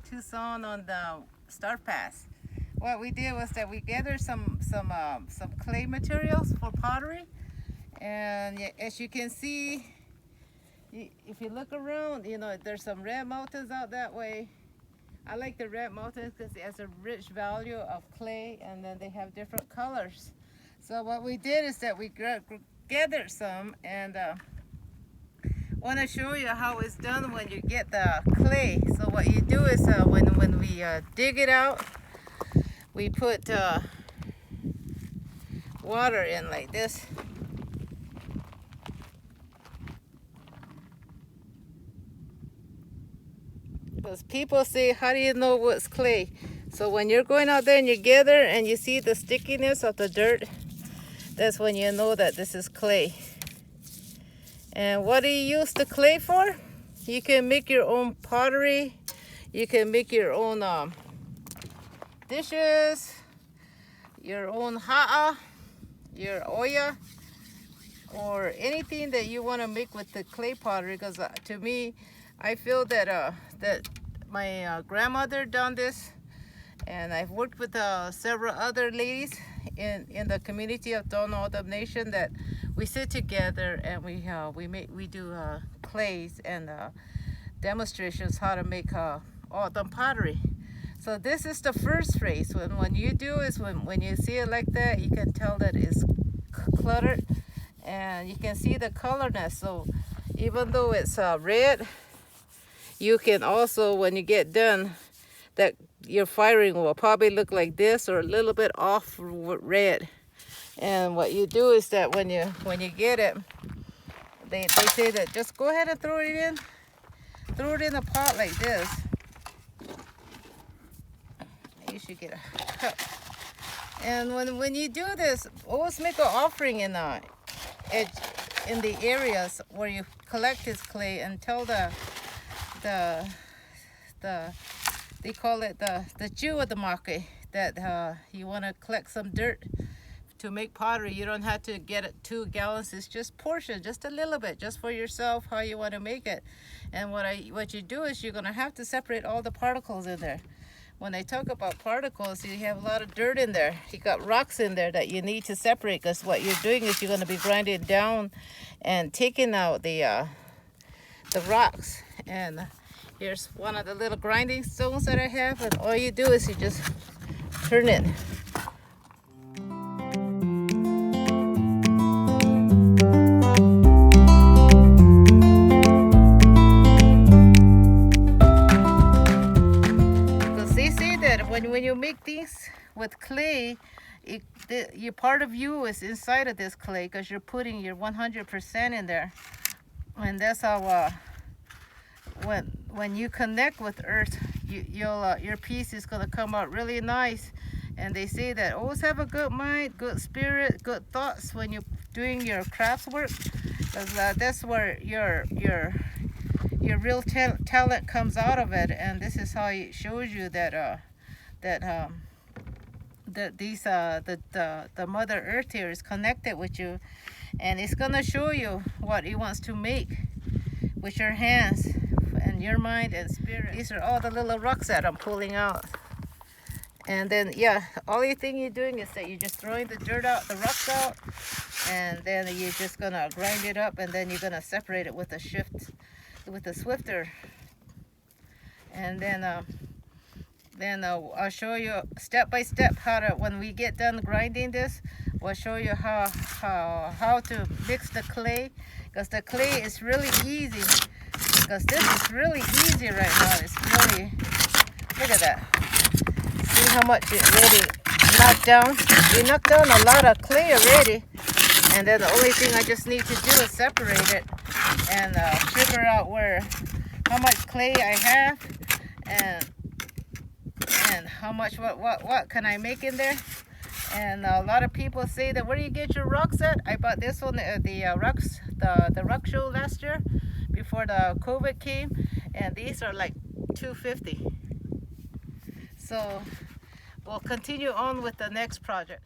Tucson on the Star Pass. What we did was that we gathered some clay materials for pottery, and as you can see, if you look around, you know, there's some red mountains out that way. I like the red mountains because it has a rich value of clay, and then they have different colors. So what we did is that we gathered some, and want to show you how it's done when you get the clay. So what you do is when we dig it out, we put water in like this. Because people say, how do you know what's clay? So when you're going out there and you gather and you see the stickiness of the dirt, that's when you know that this is clay. And what do you use the clay for? You can make your own pottery. You can make your own dishes, your own ha'a, your oya, or anything that you want to make with the clay pottery. Because to me, I feel that that my grandmother done this, and I've worked with several other ladies in the community of Untitled Nation that we sit together and we do clays and demonstrations how to make all the pottery. So this is the first phase. When you do is when you see it like that, you can tell that it's cluttered, and you can see the colorness. So even though it's red, you can also, when you get done, that your firing will probably look like this or a little bit off red. And what you do is that when you get it, they say that just go ahead and throw it in a pot like this. You should get a cup. And when you do this, always make an offering in the areas where you collect this clay, and tell they call it the Jew of the market that you want to collect some dirt to make pottery. You don't have to get it 2 gallons. It's just portion, just a little bit, just for yourself, how you want to make it. And what you do is you're going to have to separate all the particles in there. When I talk about particles, you have a lot of dirt in there. You got rocks in there that you need to separate, because what you're doing is you're going to be grinding down and taking out the rocks. And here's one of the little grinding stones that I have, and all you do is you just turn it. Because they say that when you make things with clay, your part of you is inside of this clay, because you're putting your 100% in there. And that's how when you connect with earth, your piece is going to come out really nice. And they say that always have a good mind, good spirit, good thoughts when you're doing your crafts work, because that's where your real talent comes out of it. And this is how it shows you that the Mother Earth here is connected with you, and it's gonna show you what it wants to make with your hands and your mind and spirit. These are all the little rocks that I'm pulling out. And then only thing you're doing is that you're just throwing the dirt out, the rocks out, and then you're just gonna grind it up, and then you're gonna separate it with a swifter. And then I'll show you step by step how to, when we get done grinding this, we'll show you how to mix the clay, because the clay is really easy. Because this is really easy right now. It's really, look at that. See how much it really knocked down? We knocked down a lot of clay already. And then the only thing I just need to do is separate it and figure out how much clay I have, and how much what can I make in there. And a lot of people say that, where do you get your rocks at? I bought this one at the rock show last year before the COVID came, and these are like $2.50. So we'll continue on with the next project.